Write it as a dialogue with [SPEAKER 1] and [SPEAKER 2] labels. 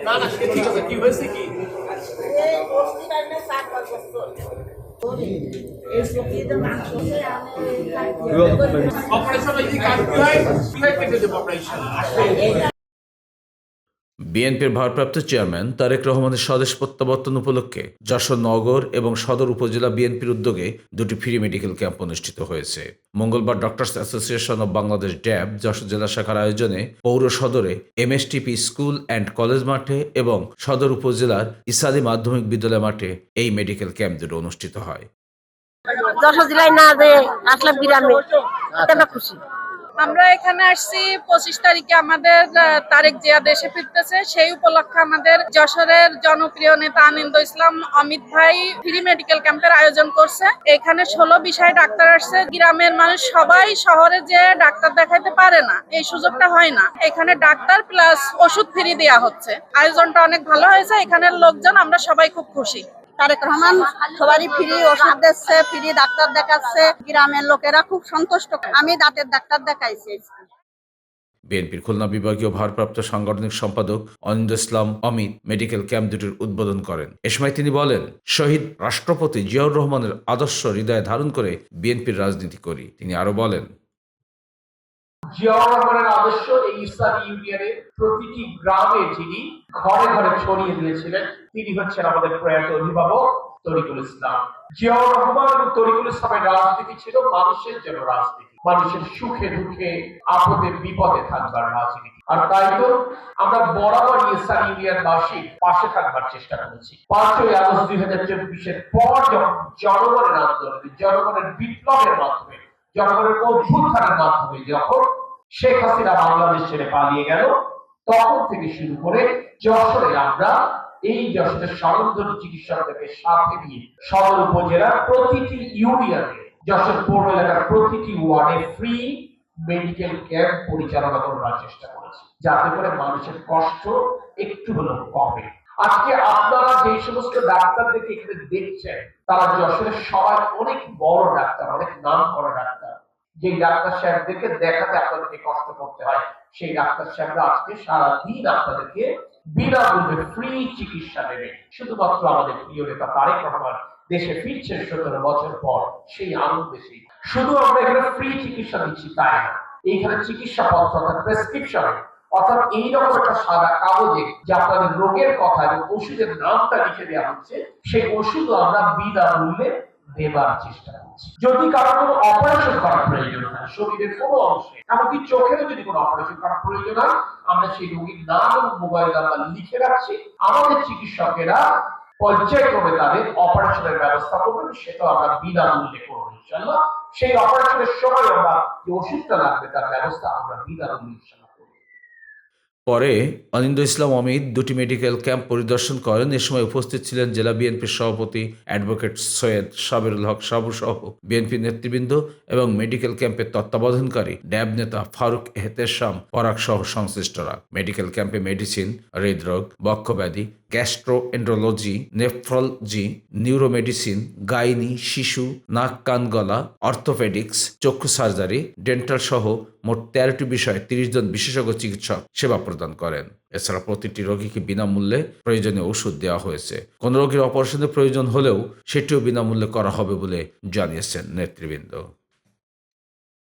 [SPEAKER 1] না না সে ঠিক আছে, কি হয়েছে কি? অপারেশন কেটে দেবো অপারেশন।
[SPEAKER 2] বিএনপির ভারপ্রাপ্ত চেয়ারম্যান তারেক রহমানের স্বদেশ প্রত্যাবর্তন উপলক্ষে যশোর নগর এবং সদর উপজেলা বিএনপির উদ্যোগে দুটি ফ্রি মেডিকেল ক্যাম্প অনুষ্ঠিত হয়েছে। মঙ্গলবার ডক্টর্স অ্যাসোসিয়েশন অব বাংলাদেশ ড্যাব যশোর জেলা শাখার আয়োজনে পৌর সদরে এমএসটিপি স্কুল অ্যান্ড কলেজ মাঠে এবং সদর উপজেলার ইসাদি মাধ্যমিক বিদ্যালয় মাঠে এই মেডিকেল ক্যাম্প দুটো অনুষ্ঠিত হয়।
[SPEAKER 3] যশোর জেলায় না যে আসলাম গ্রামে, আমরা খুশি।
[SPEAKER 4] আমরা এখানে আসছি 25 তারিখে আমাদের তারেক জিয়া দেশে ফিরতেছে, সেই উপলক্ষে আমাদের যশোরের জনপ্রিয় নেতা আনন্দ ইসলাম অমিত ভাই ফ্রি মেডিকেল ক্যাম্পের আয়োজন করছে। এখানে 16 বিষয়ে ডাক্তার আসছে। গ্রামের মানুষ সবাই শহরে যে ডাক্তার দেখাইতে পারে না, এই সুযোগটা হয় না। এখানে ডাক্তার প্লাস ওষুধ ফ্রি দেওয়া হচ্ছে। আয়োজনটা অনেক ভালো হয়েছে। এখানের লোকজন আমরা সবাই খুব খুশি।
[SPEAKER 3] তারেক রহমান সবারই ফ্রি ওষুধ দিচ্ছে, ফ্রি ডাক্তার দেখাচ্ছে। গ্রামের লোকেরা খুব সন্তুষ্ট। আমি দাঁতের ডাক্তার দেখাইছি।
[SPEAKER 2] বিএনপির খুলনা বিভাগীয় ভারপ্রাপ্ত সাংগঠনিক সম্পাদক অনিন্দ ইসলাম অমিত মেডিকেল ক্যাম্প দুটির উদ্বোধন করেন। এ সময় তিনি বলেন, শহীদ রাষ্ট্রপতি জিয়াউর রহমানের আদর্শ হৃদয়ে ধারণ করে বিএনপির রাজনীতি করি। তিনি আরো বলেন,
[SPEAKER 1] জিয়াউর রহমানের আদর্শ এই ইসলামী ইউনিয়নের প্রতিটি গ্রামে যিনি ঘরে ঘরে ছড়িয়ে দিয়েছিলেন, তিনি হচ্ছেন আমাদের প্রয়াত অভিভাবক তরিকুল ইসলাম। জিয়াউর রহমান এবং তরিকুল ইসলামের রাজনীতি ছিল মানুষের জন্য রাজনীতি, মানুষের সুখে দুঃখে আপদে বিপদে থাকবার রাজনীতি। আর তাই তো আমরা বরাবর ইসলামী ইউনিয়নবাসীর পাশে থাকবার চেষ্টা করেছি। 5ই আগস্ট 2024-এর পর যখন জনগণের আন্দোলনে, জনগণের বিপ্লবের মাধ্যমে, জনগণের অভ্যুত্থানের মাধ্যমে যখন শেখ হাসিনা বাংলাদেশ ছেড়ে পালিয়ে গেল, তখন থেকে শুরু করে যশোরে আমরা এই যশোরের স্বনামধন্য চিকিৎসকদেরকে সাথে নিয়ে সদর উপজেলার প্রতিটি ইউনিয়নে, যশোর পৌর এলাকার প্রতিটি ওয়ার্ডে ফ্রি মেডিকেল ক্যাম্প পরিচালনা করার চেষ্টা করেছি, যাতে করে মানুষের কষ্ট একটু হলেও কমে। আজকে আপনারা যে সমস্ত ডাক্তারদেরকে এখানে দেখছেন, তারা যশোরের সবাই অনেক বড় ডাক্তার, অনেক নাম করা ডাক্তার। যে ডাক্তার সাহেবদেরকে দেখাতে আপনাদেরকে কষ্ট করতে হয়, সেই ডাক্তার সাহেবরা আজকে সারাদিন আপনাদেরকে বিনামূল্যে ফ্রি চিকিৎসা দেবে। শুধুমাত্র আমাদের প্রিয় নেতা তারেক রহমান দেশে ফিরছেন 17 বছর পর, সেই আনন্দে সেই শুধু আমরা এখানে ফ্রি চিকিৎসা দিচ্ছি তাই না, এইখানে চিকিৎসা পত্র অর্থাৎ প্রেসক্রিপশন, অর্থাৎ এইরকম একটা সাদা কাগজে যে আপনাদের রোগের কথা এবং ওষুধের নামটা লিখে দেওয়া হচ্ছে, সেই ওষুধও আমরা বিনামূল্যে দেবার চেষ্টা করছি। যদি কারো কোনো অপারেশন করার প্রয়োজন হয়, শরীরের কোনো অংশে, এমনকি চোখেরও যদি কোনো অপারেশন করার প্রয়োজন হয়, আমরা সেই রোগীর নাম এবং মোবাইল নাম্বার লিখে রাখছি। আমাদের চিকিৎসকেরা পর্যায়ক্রমে তাদের অপারেশনের ব্যবস্থা করবেন, সেটা আমরা বিনামূল্যে করবো ইনশাআল্লাহ। সেই অপারেশনের সময় আমরা যে ওষুধটা লাগবে তার ব্যবস্থা আমরা বিনামূল্যে।
[SPEAKER 2] পরে অনিন্দ ইসলাম অমিত দুটি মেডিকেল ক্যাম্প পরিদর্শন করেন। এ সময় উপস্থিত ছিলেন জেলা বিএনপির সভাপতি অ্যাডভোকেট সৈয়দ সাবিরুল হক সাবু সহ বিএনপি নেতৃবৃন্দ এবং মেডিকেল ক্যাম্পের তত্ত্বাবধানকারী ড্যাব নেতা ফারুক এহতেশাম পরাগ সহ সংশ্লিষ্টরা। মেডিকেল ক্যাম্পে মেডিসিন, হৃদরোগ, বক্ষব্যাধি, গ্যাস্ট্রোএন্ড্রোলজি, নেফ্রোলজি, নিউরোমেডিসিন, গাইনি, শিশু, নাক কান গলা, অর্থোপেডিক্স, চক্ষু সার্জারি, ডেন্টাল সহ মোট 13টি বিষয়ে 30 জন বিশেষজ্ঞ চিকিৎসক সেবা প্রদান করেন। এছাড়া প্রতিটি রোগীকে বিনামূল্যে প্রয়োজনীয় ওষুধ দেওয়া হয়েছে। কোন রোগীর অপারেশনের প্রয়োজন হলেও সেটিও বিনামূল্যে করা হবে বলে জানিয়েছেন নেতৃবৃন্দ।